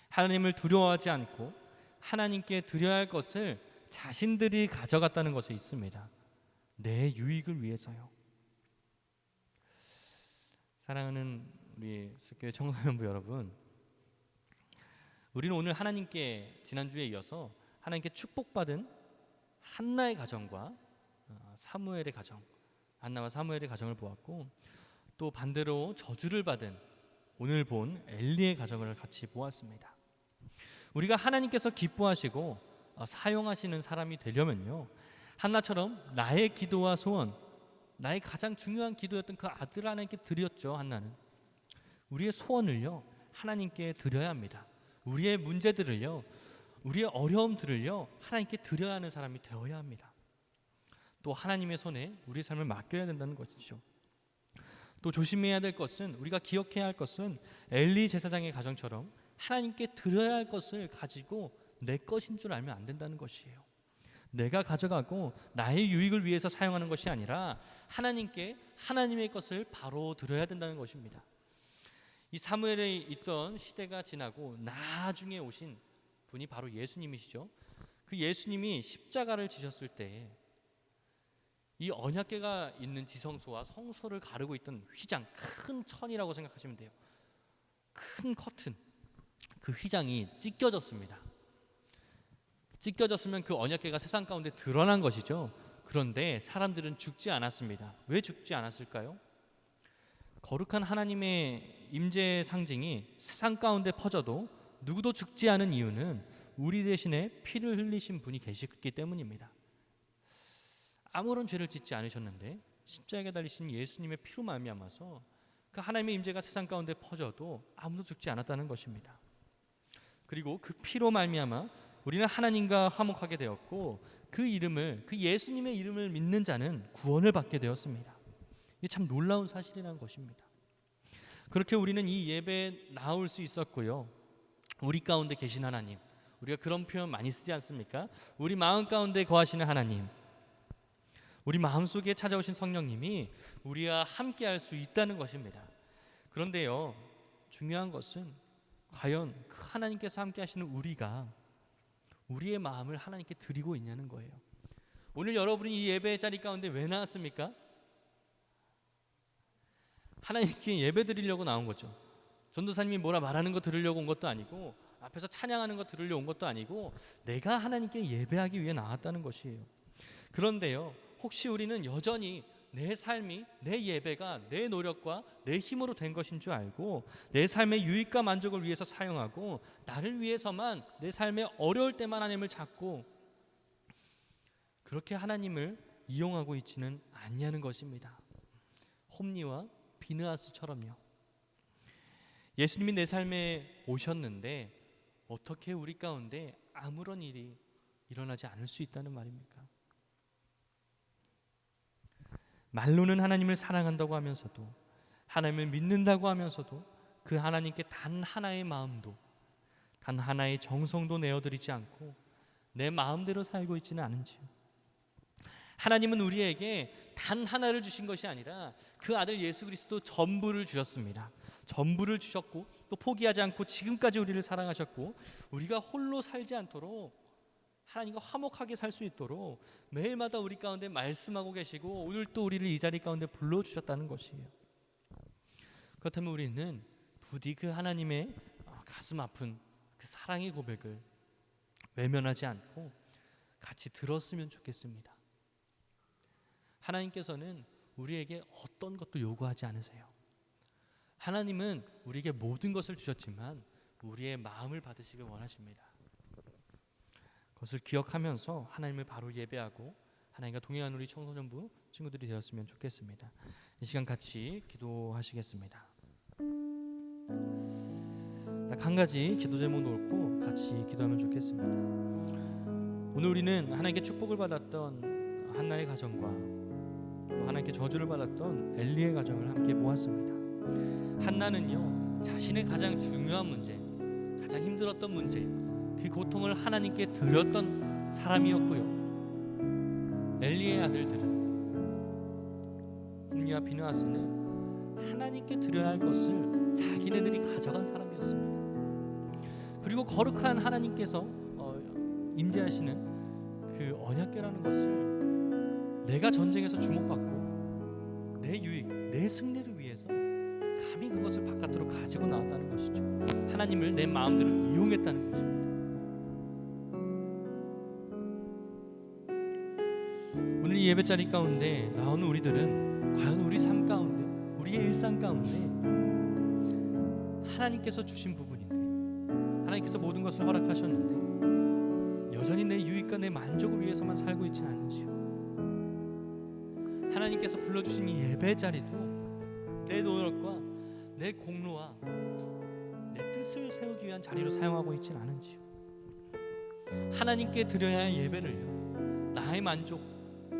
하나님을 두려워하지 않고 하나님께 드려야 할 것을 자신들이 가져갔다는 것이 있습니다. 내 유익을 위해서요. 사랑하는 우리 숲교회 청소년부 여러분, 우리는 오늘 하나님께 지난주에 이어서 하나님께 축복받은 한나의 가정과 사무엘의 가정, 한나와 사무엘의 가정을 보았고, 또 반대로 저주를 받은 오늘 본 엘리의 가정을 같이 보았습니다. 우리가 하나님께서 기뻐하시고 사용하시는 사람이 되려면요, 한나처럼 나의 기도와 소원, 나의 가장 중요한 기도였던 그 아들을 하나님께 드렸죠. 한나는 우리의 소원을요 하나님께 드려야 합니다. 우리의 문제들을요, 우리의 어려움들을요 하나님께 드려야 하는 사람이 되어야 합니다. 또 하나님의 손에 우리의 삶을 맡겨야 된다는 것이죠. 또 조심해야 될 것은, 우리가 기억해야 할 것은 엘리 제사장의 가정처럼 하나님께 드려야 할 것을 가지고 내 것인 줄 알면 안 된다는 것이에요. 내가 가져가고 나의 유익을 위해서 사용하는 것이 아니라 하나님께 하나님의 것을 바로 드려야 된다는 것입니다. 이 사무엘에 있던 시대가 지나고 나중에 오신 분이 바로 예수님이시죠. 그 예수님이 십자가를 지셨을 때 이 언약궤가 있는 지성소와 성소를 가르고 있던 휘장, 큰 천이라고 생각하시면 돼요. 큰 커튼, 그 휘장이 찢겨졌습니다. 찢겨졌으면 그 언약궤가 세상 가운데 드러난 것이죠. 그런데 사람들은 죽지 않았습니다. 왜 죽지 않았을까요? 거룩한 하나님의 임재의 상징이 세상 가운데 퍼져도 누구도 죽지 않은 이유는 우리 대신에 피를 흘리신 분이 계시기 때문입니다. 아무런 죄를 짓지 않으셨는데 십자가에 달리신 예수님의 피로 말미암아서 그 하나님의 임재가 세상 가운데 퍼져도 아무도 죽지 않았다는 것입니다. 그리고 그 피로 말미암아 우리는 하나님과 화목하게 되었고, 그 이름을, 그 예수님의 이름을 믿는 자는 구원을 받게 되었습니다. 이게 참 놀라운 사실이라는 것입니다. 그렇게 우리는 이 예배에 나올 수 있었고요, 우리 가운데 계신 하나님, 우리가 그런 표현 많이 쓰지 않습니까? 우리 마음 가운데 거하시는 하나님, 우리 마음속에 찾아오신 성령님이 우리와 함께 할 수 있다는 것입니다. 그런데요, 중요한 것은 과연 그 하나님께서 함께 하시는 우리가 우리의 마음을 하나님께 드리고 있냐는 거예요. 오늘 여러분이 이 예배 자리 가운데 왜 나왔습니까? 하나님께 예배 드리려고 나온 거죠. 전도사님이 뭐라 말하는 거 들으려고 온 것도 아니고, 앞에서 찬양하는 거 들으려고 온 것도 아니고, 내가 하나님께 예배하기 위해 나왔다는 것이에요. 그런데요, 혹시 우리는 여전히 내 삶이, 내 예배가 내 노력과 내 힘으로 된 것인 줄 알고 내 삶의 유익과 만족을 위해서 사용하고 나를 위해서만, 내 삶의 어려울 때만 하나님을 찾고 그렇게 하나님을 이용하고 있지는 않냐는 것입니다. 홈리와 비느하스처럼요. 예수님이 내 삶에 오셨는데 어떻게 우리 가운데 아무런 일이 일어나지 않을 수 있다는 말입니까? 말로는 하나님을 사랑한다고 하면서도, 하나님을 믿는다고 하면서도 그 하나님께 단 하나의 마음도, 단 하나의 정성도 내어드리지 않고 내 마음대로 살고 있지는 않은지요. 하나님은 우리에게 단 하나를 주신 것이 아니라 그 아들 예수 그리스도 전부를 주셨습니다. 전부를 주셨고 또 포기하지 않고 지금까지 우리를 사랑하셨고, 우리가 홀로 살지 않도록, 하나님과 화목하게 살 수 있도록 매일마다 우리 가운데 말씀하고 계시고 오늘 또 우리를 이 자리 가운데 불러주셨다는 것이에요. 그렇다면 우리는 부디 그 하나님의 가슴 아픈 그 사랑의 고백을 외면하지 않고 같이 들었으면 좋겠습니다. 하나님께서는 우리에게 어떤 것도 요구하지 않으세요. 하나님은 우리에게 모든 것을 주셨지만 우리의 마음을 받으시길 원하십니다. 그것을 기억하면서 하나님을 바로 예배하고 하나님과 동행하는 우리 청소년부 친구들이 되었으면 좋겠습니다. 이 시간 같이 기도하시겠습니다. 딱 한 가지 기도 제목 놓고 같이 기도하면 좋겠습니다. 오늘 우리는 하나님께 축복을 받았던 한나의 가정과 또 하나님께 저주를 받았던 엘리의 가정을 함께 보았습니다. 한나는요, 자신의 가장 중요한 문제, 가장 힘들었던 문제, 그 고통을 하나님께 드렸던 사람이었고요, 엘리의 아들들은, 홈리와 비느하스는 하나님께 드려야 할 것을 자기네들이 가져간 사람이었습니다. 그리고 거룩한 하나님께서 임재하시는 그 그 언약궤라는 것을 내가 전쟁에서 주목받고 내 유익, 내 승리를 위해서 감히 그것을 바깥으로 가지고 나왔다는 것이죠. 하나님을 내 마음대로 이용했다는 것입니다. 오늘 이 예배 자리 가운데 나오는 우리들은 과연 우리 삶 가운데, 우리의 일상 가운데 하나님께서 주신 부분인데, 하나님께서 모든 것을 허락하셨는데 여전히 내 유익과 내 만족을 위해서만 살고 있지는 않은지요. 하나님께서 불러주신 이 예배 자리도 내 노력과 내 공로와 내 뜻을 세우기 위한 자리로 사용하고 있지는 않은지요. 하나님께 드려야 할 예배를요, 나의 만족,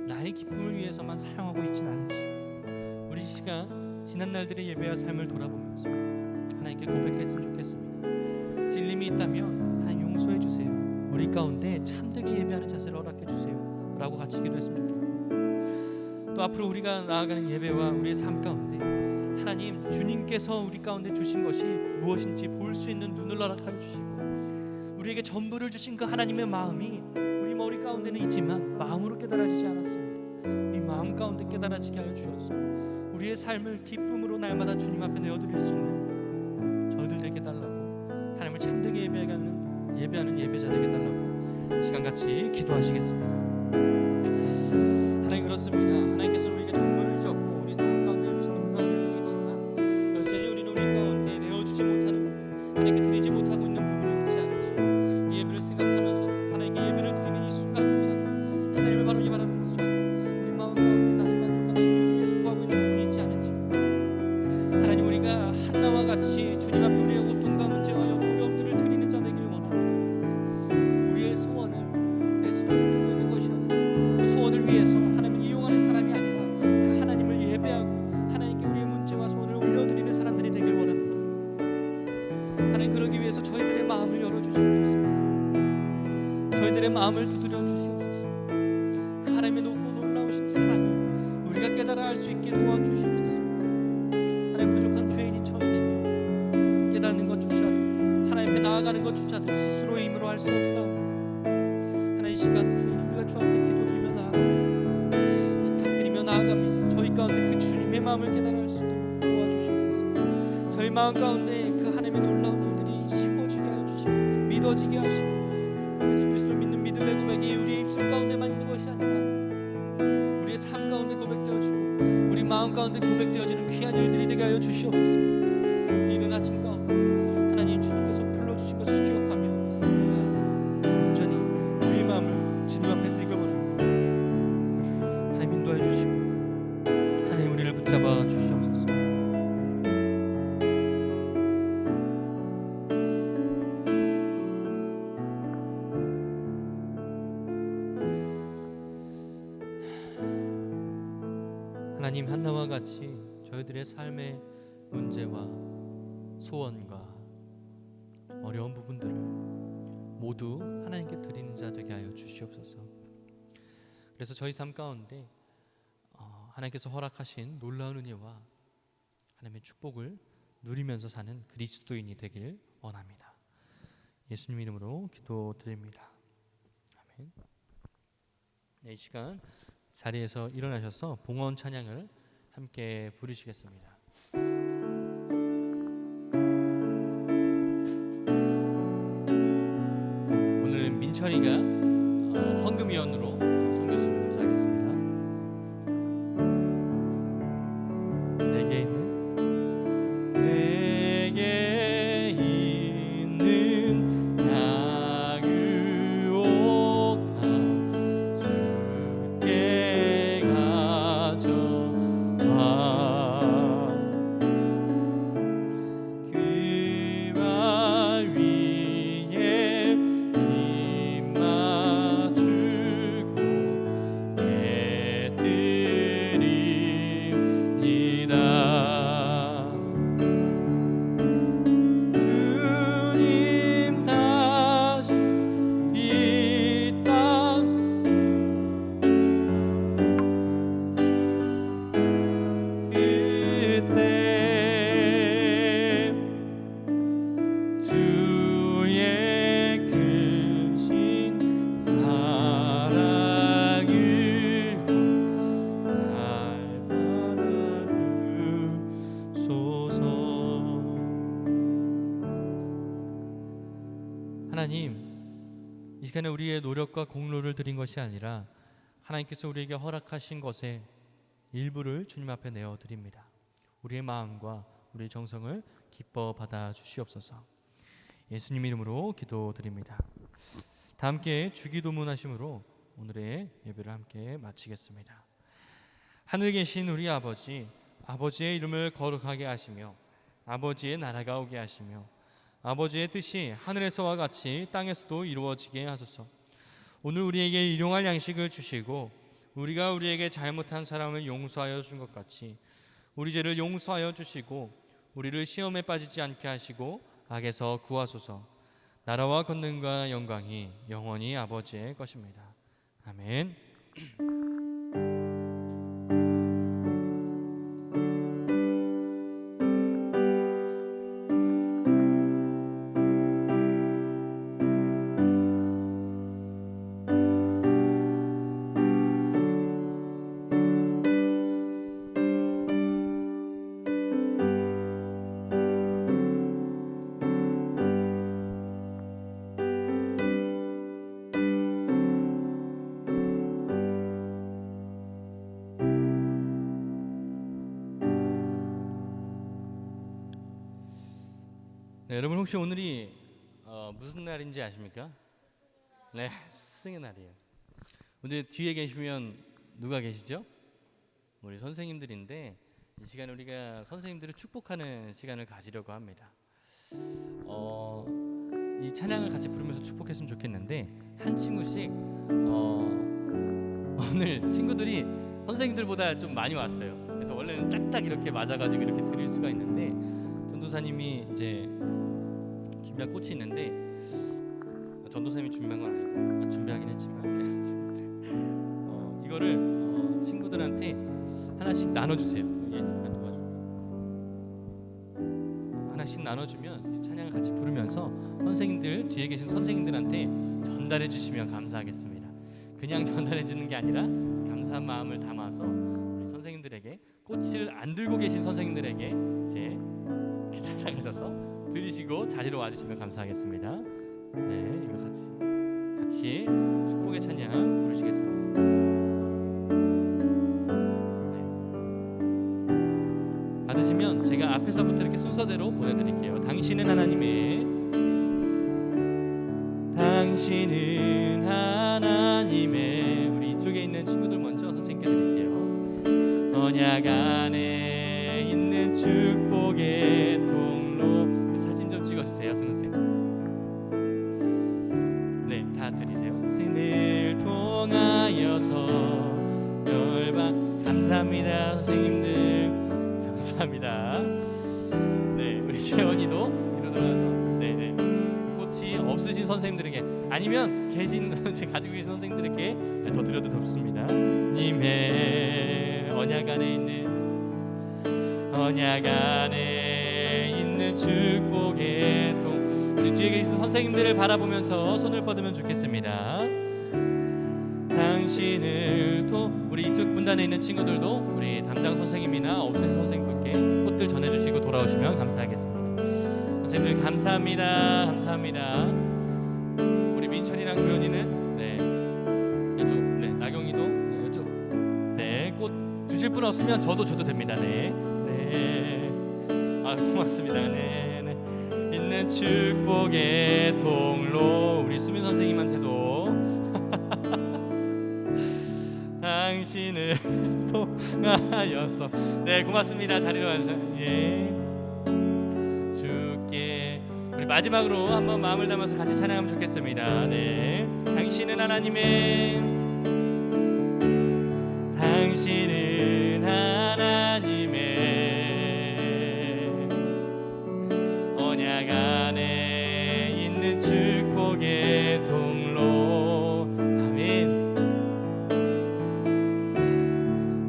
나의 기쁨을 위해서만 사용하고 있지는 않은지요. 우리 시간 지난 날들의 예배와 삶을 돌아보면서 하나님께 고백했으면 좋겠습니다. 찔림이 있다면 하나님 용서해 주세요. 우리 가운데 참되게 예배하는 자세를 허락해 주세요 라고 같이 기도했으면 좋겠고요. 또 앞으로 우리가 나아가는 예배와 우리의 삶 가운데 하나님, 주님께서 우리 가운데 주신 것이 무엇인지 볼 수 있는 눈을 허락하여 주시고, 우리에게 전부를 주신 그 하나님의 마음이 우리 머리 가운데는 있지만 마음으로 깨달아지지 않았습니다. 이 마음 가운데 깨달아지게 하여 주셔서 우리의 삶을 기쁨으로 날마다 주님 앞에 내어드릴 수 있는 저희들 되게 달라고, 하나님을 참되게 예배하는 예배자 되게 달라고 시간 같이 기도하시겠습니다. 하나님, 그렇습니다. 하나님께서 우리에게 전부를 주셨고 우리 삶 가운데 주신 놀라움을 드리지만 여전히 우리는 우리 가운데 내어주지 못하는 부분, 하나님께 드리지 못하고 있는 부분이 있지 않은지, 이 예배를 생각하면서 하나님께 예배를 드리는 이 순간조차도 하나님을 바로 바라는 것을 우리 마음 가운데 나의 만족과 나를 위해서 구하고 있는 부분이 있지 않은지, 하나님, 우리가 한나와 같이 주님 앞에 우리의 고통과 문제와 어려움들을 드리는 자 되기를 원합니다. 우리의 소원을 내 손에 붙들고 있는 것이 아니라 그 소원을 위해서 하나님을 이용하는 사람이 아니라 그 하나님을 예배하고 하나님께 우리의 문제와 소원을 올려드리는 사람들이 되길 원합니다. 하나님, 그러기 위해서 저희들의 마음을 열어주시옵소서. 저희들의 마음을 두드려 주시옵소서. 그 하나님의 높고 놀라우신 사랑을 우리가 깨달아 알 수 있게 도와주시옵소서. 하나님, 부족한 죄인인 저희는요, 깨닫는 것조차도, 하나님 앞에 나아가는 것조차도 스스로의 힘으로 할 수 없사오니 하나님, 이 시간 주님 우리가 주 앞에 기도드리며 나아갑니다. 부탁드리며 나아갑니다. 저희 가운데 그 주님의 마음을 깨달아 알 수 있도록 도와주시옵소서. 저희 마음 가운데 그 하나님의 놀라운 일들이 심어지게 하여 주시고 믿어지게 하시고, 예수 그리스도를 믿는 믿음의 고백이 우리의 입술 가운데만 있는 것이 아니라 우리의 삶 가운데 고백되어지고 우리 마음 가운데 고백되어지는 귀한 일들이 되게 하여 주시옵소서. 이른 아침 가운데 하나님, 주님께서 불러주신 것을 기억하며 우리가 온전히 우리의 마음을 주님 앞에 드리길 원합니다. 하나님, 인도해 주시고 하나님, 우리를 붙잡아 주시옵소서. 하나님, 한나와 같이 저희들의 삶의 문제와 소원과 어려운 부분들을 모두 하나님께 드리는 자 되게 하여 주시옵소서. 그래서 저희 삶 가운데 하나님께서 허락하신 놀라운 은혜와 하나님의 축복을 누리면서 사는 그리스도인이 되길 원합니다. 예수님 이름으로 기도드립니다. 아멘. 네, 이 시간 자리에서 일어나셔서 봉헌 찬양을 함께 부르시겠습니다. 오늘은 민철이가 헌금위원으로 섬겨주시면 감사하겠습니다. 내게 있는 양의옥가 주께 가져와 그 말 위에 입 맞추고 하나님, 이 시간에 우리의 노력과 공로를 드린 것이 아니라 하나님께서 우리에게 허락하신 것의 일부를 주님 앞에 내어드립니다. 우리의 마음과 우리의 정성을 기뻐 받아 주시옵소서. 예수님 이름으로 기도드립니다. 다 함께 주기도문 하심으로 오늘의 예배를 함께 마치겠습니다. 하늘에 계신 우리 아버지, 아버지의 이름을 거룩하게 하시며 아버지의 나라가 오게 하시며 아버지의 뜻이 하늘에서와 같이 땅에서도 이루어지게 하소서. 오늘 우리에게 일용할 양식을 주시고 우리가 우리에게 잘못한 사람을 용서하여 준 것 같이 우리 죄를 용서하여 주시고 우리를 시험에 빠지지 않게 하시고 악에서 구하소서. 나라와 권능과 영광이 영원히 아버지의 것입니다. 아멘. 네, 여러분 혹시 오늘이 무슨 날인지 아십니까? 네, 스승의 날이에요. 오늘 뒤에 계시면 누가 계시죠? 우리 선생님들인데 이 시간에 우리가 선생님들을 축복하는 시간을 가지려고 합니다. 이 찬양을 같이 부르면서 축복했으면 좋겠는데 한 친구씩 오늘 친구들이 선생님들보다 좀 많이 왔어요. 그래서 원래는 딱딱 이렇게 맞아가지고 이렇게 드릴 수가 있는데 전도사님이 이제 준비한 꽃이 있는데 전도사님이 준비한 건 아니고 준비하긴 했지만 이거를 친구들한테 하나씩 나눠주세요. 예, 잠깐 도와주고 하나씩 나눠주면 찬양을 같이 부르면서 선생님들 뒤에 계신 선생님들한테 전달해 주시면 감사하겠습니다. 그냥 전달해 주는 게 아니라 감사한 마음을 담아서 우리 선생님들에게 꽃을 안 들고 계신 선생님들에게 이제 찾아가셔서 드리시고 자리로 와주시면 감사하겠습니다. 네, 이거 같이 축복의 찬양 부르시겠습니다. 네. 받으시면 제가 앞에서부터 이렇게 순서대로 보내드릴게요. 당신은 하나님의 우리 이쪽에 있는 친구들 먼저 선생님께 드릴게요. 언약 안에 있는 축복의 통로. 사진 좀 찍어주세요, 선생님. 네, 다 드리세요. 신을 통하여서 열방. 감사합니다, 선생님들. 감사합니다. 네, 우리 재원이도 뒤로 돌아서. 네. 꽃이 없으신 선생님들에게 아니면 가지고 계신 선생님들에게 더 드려도 좋습니다. 님의 언약 안에 있는 축복의 통. 우리 뒤에 계신 선생님들을 바라보면서 손을 뻗으면 좋겠습니다. 당신을 우리 이쪽 분단에 있는 친구들도 우리 담당 선생님이나 없으신 선생님들께 꽃들 전해주시고 돌아오시면 감사하겠습니다. 선생님들 감사합니다. 우리 민철이랑 도현이는 이쪽, 나경이도 이쪽. 꽃 주실 분 없으면 저도 줘도 됩니다. 네. 고맙습니다. 네. 있는 축복의 통로. 우리 수민 선생님한테도 당신을 통하여서. 네, 고맙습니다. 자리로 와주세요. 예. 주께. 우리 마지막으로 한번 마음을 담아서 같이 찬양하면 좋겠습니다. 네. 당신은 하나님의 언약 안에 있는 축복의 통로. 아멘.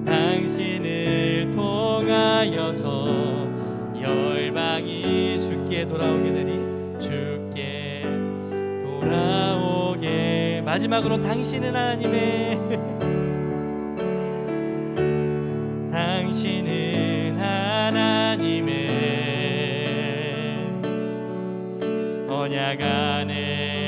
당신을 통하여서 열방이 주께 돌아오게 되리. 주께 돌아오게. 마지막으로 당신은 하나님의 당신은 하나님의 언약 안에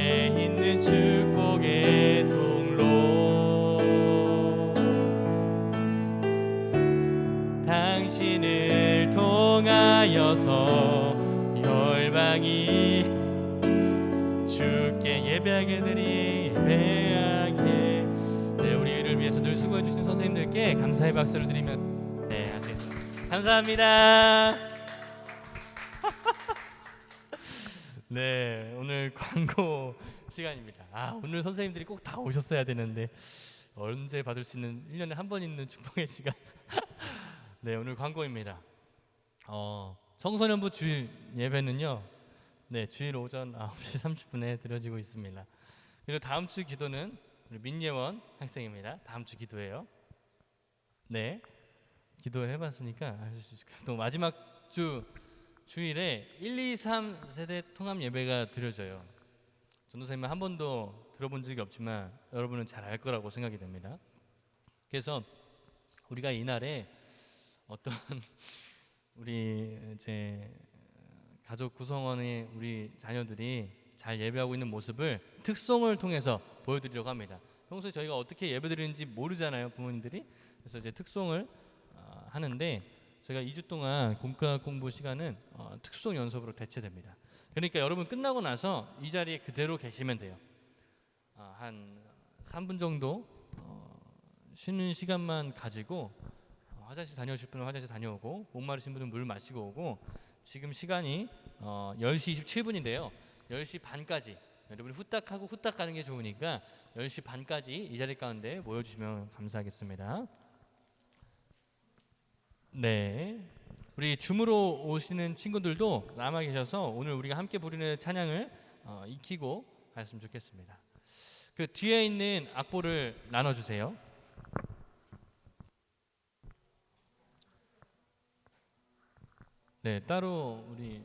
주께 예배하게 되리 예배하게. 네, 우리를 위해서 늘 수고해 주신 선생님들께 감사의 박수를 드리면 네, 아주 감사합니다. 네, 오늘 광고 시간입니다. 오늘 선생님들이 꼭 다 오셨어야 되는데 언제 받을 수 있는 1년에 한 번 있는 축복의 시간. 네, 오늘 광고입니다. 청소년부 주일 예배는요, 네, 주일 오전 9시 30분에 드려지고 있습니다. 그리고 다음 주 기도는 우리 민예원 학생입니다. 다음 주 기도예요. 네, 기도해봤으니까 또 마지막 주일에 1, 2, 3 세대 통합 예배가 드려져요. 전도사님은 한 번도 들어본 적이 없지만 여러분은 잘 알 거라고 생각이 됩니다. 그래서 우리가 이날에 어떤 우리 이제 가족 구성원의 우리 자녀들이 잘 예배하고 있는 모습을 특송을 통해서 보여드리려고 합니다. 평소에 저희가 어떻게 예배드리는지 모르잖아요, 부모님들이. 그래서 이제 특송을 하는데 저희가 2주 동안 공과 공부 시간은 특송 연습으로 대체됩니다. 그러니까 여러분 끝나고 나서 이 자리에 그대로 계시면 돼요. 한 3분 정도 쉬는 시간만 가지고 화장실 다녀오실 분은 화장실 다녀오고 목마르신 분은 물 마시고 오고, 지금 시간이 10시 27분인데요 10시 반까지 여러분이 후딱 하고 후딱 가는 게 좋으니까 10시 반까지 이 자리 가운데 모여주시면 감사하겠습니다. 네, 우리 줌으로 오시는 친구들도 남아 계셔서 오늘 우리가 함께 부르는 찬양을 익히고 갔으면 좋겠습니다. 그 뒤에 있는 악보를 나눠주세요. 네, 따로 우리